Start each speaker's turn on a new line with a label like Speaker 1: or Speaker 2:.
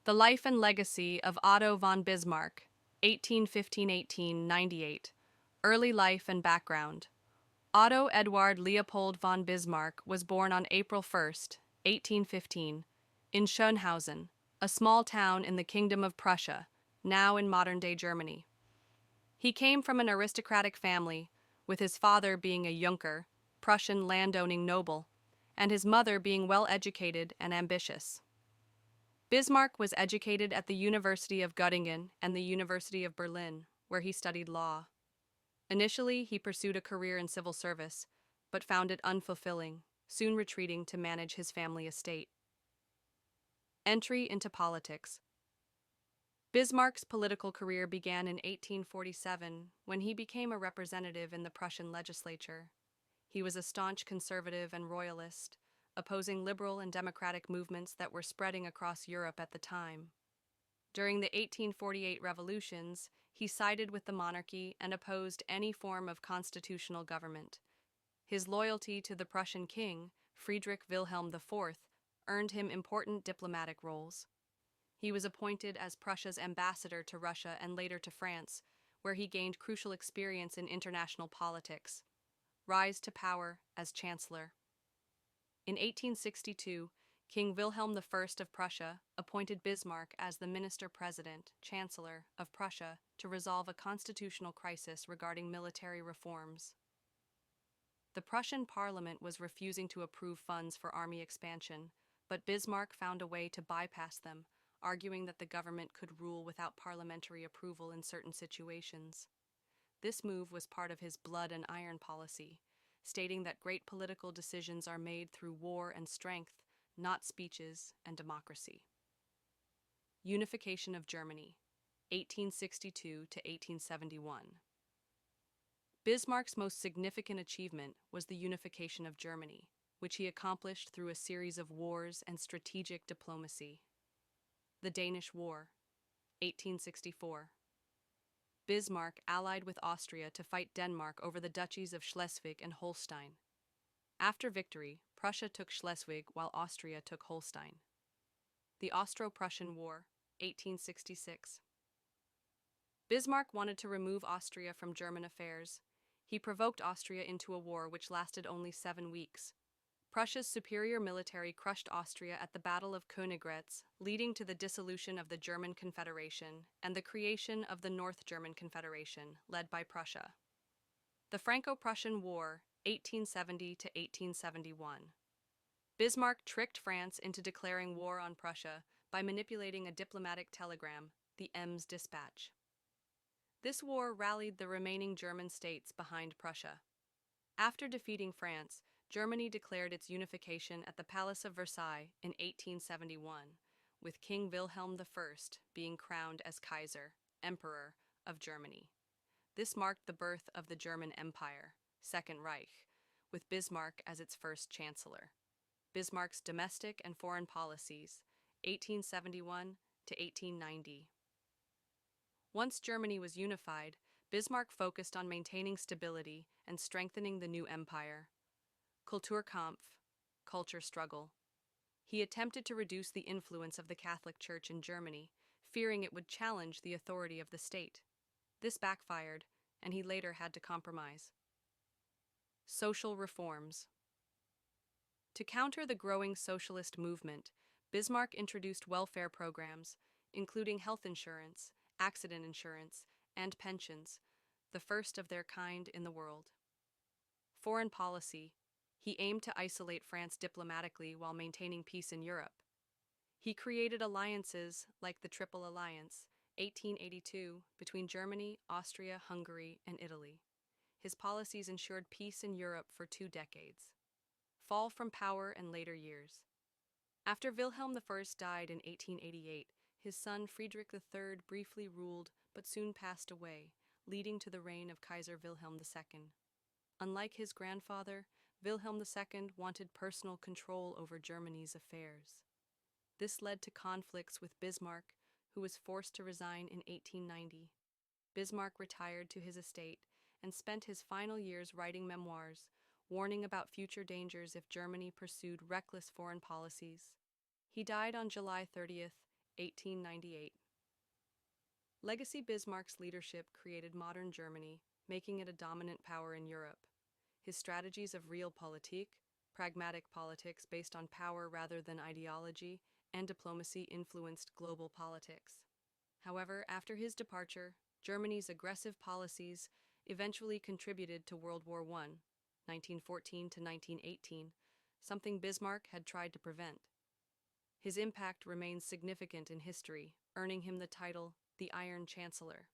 Speaker 1: The Life and Legacy of Otto von Bismarck, 1815–1898. Early life and background. Otto Eduard Leopold von Bismarck was born on April 1, 1815, in Schönhausen, a small town in the Kingdom of Prussia, now in modern-day Germany. He came from an aristocratic family, with his father being a Junker, Prussian landowning noble, and his mother being well-educated and ambitious. Bismarck was educated at the University of Göttingen and the University of Berlin, where he studied law. Initially, he pursued a career in civil service, but found it unfulfilling, soon retreating to manage his family estate. Entry into politics. Bismarck's political career began in 1847 when he became a representative in the Prussian legislature. He was a staunch conservative and royalist, opposing liberal and democratic movements that were spreading across Europe at the time. During the 1848 revolutions, he sided with the monarchy and opposed any form of constitutional government. His loyalty to the Prussian king, Friedrich Wilhelm IV, earned him important diplomatic roles. He was appointed as Prussia's ambassador to Russia and later to France, where he gained crucial experience in international politics. Rise to power as chancellor. In 1862, King Wilhelm I of Prussia appointed Bismarck as the minister-president, chancellor, of Prussia to resolve a constitutional crisis regarding military reforms. The Prussian parliament was refusing to approve funds for army expansion, but Bismarck found a way to bypass them, arguing that the government could rule without parliamentary approval in certain situations. This move was part of his blood and iron policy, stating that great political decisions are made through war and strength, not speeches and democracy. Unification of Germany, 1862–1871. Bismarck's most significant achievement was the unification of Germany, which he accomplished through a series of wars and strategic diplomacy. The Danish War, 1864. Bismarck allied with Austria to fight Denmark over the duchies of Schleswig and Holstein. After victory, Prussia took Schleswig while Austria took Holstein. The Austro-Prussian War, 1866. Bismarck wanted to remove Austria from German affairs. He provoked Austria into a war which lasted only 7 weeks. Prussia's superior military crushed Austria at the Battle of Königgrätz, leading to the dissolution of the German Confederation and the creation of the North German Confederation, led by Prussia. The Franco-Prussian War, 1870–1871. Bismarck tricked France into declaring war on Prussia by manipulating a diplomatic telegram, the Ems Dispatch. This war rallied the remaining German states behind Prussia. After defeating France, Germany declared its unification at the Palace of Versailles in 1871, with King Wilhelm I being crowned as Kaiser, Emperor, of Germany. This marked the birth of the German Empire, Second Reich, with Bismarck as its first chancellor. Bismarck's domestic and foreign policies, 1871–1890. Once Germany was unified, Bismarck focused on maintaining stability and strengthening the new empire. Kulturkampf, culture struggle. He attempted to reduce the influence of the Catholic Church in Germany, fearing it would challenge the authority of the state. This backfired, and he later had to compromise. Social reforms. To counter the growing socialist movement, Bismarck introduced welfare programs, including health insurance, accident insurance, and pensions, the first of their kind in the world. Foreign policy. He aimed to isolate France diplomatically while maintaining peace in Europe. He created alliances like the Triple Alliance, 1882, between Germany, Austria, Hungary, and Italy. His policies ensured peace in Europe for 2 decades. Fall from power and later years. After Wilhelm I died in 1888, his son Friedrich III briefly ruled but soon passed away, leading to the reign of Kaiser Wilhelm II. Unlike his grandfather, Wilhelm II wanted personal control over Germany's affairs. This led to conflicts with Bismarck, who was forced to resign in 1890. Bismarck retired to his estate and spent his final years writing memoirs, warning about future dangers if Germany pursued reckless foreign policies. He died on July 30, 1898. Legacy Bismarck's leadership created modern Germany, making it a dominant power in Europe. His strategies of realpolitik, pragmatic politics based on power rather than ideology, and diplomacy influenced global politics. However, after his departure, Germany's aggressive policies eventually contributed to World War I, 1914 to 1918, something Bismarck had tried to prevent. His impact remains significant in history, earning him the title the Iron Chancellor.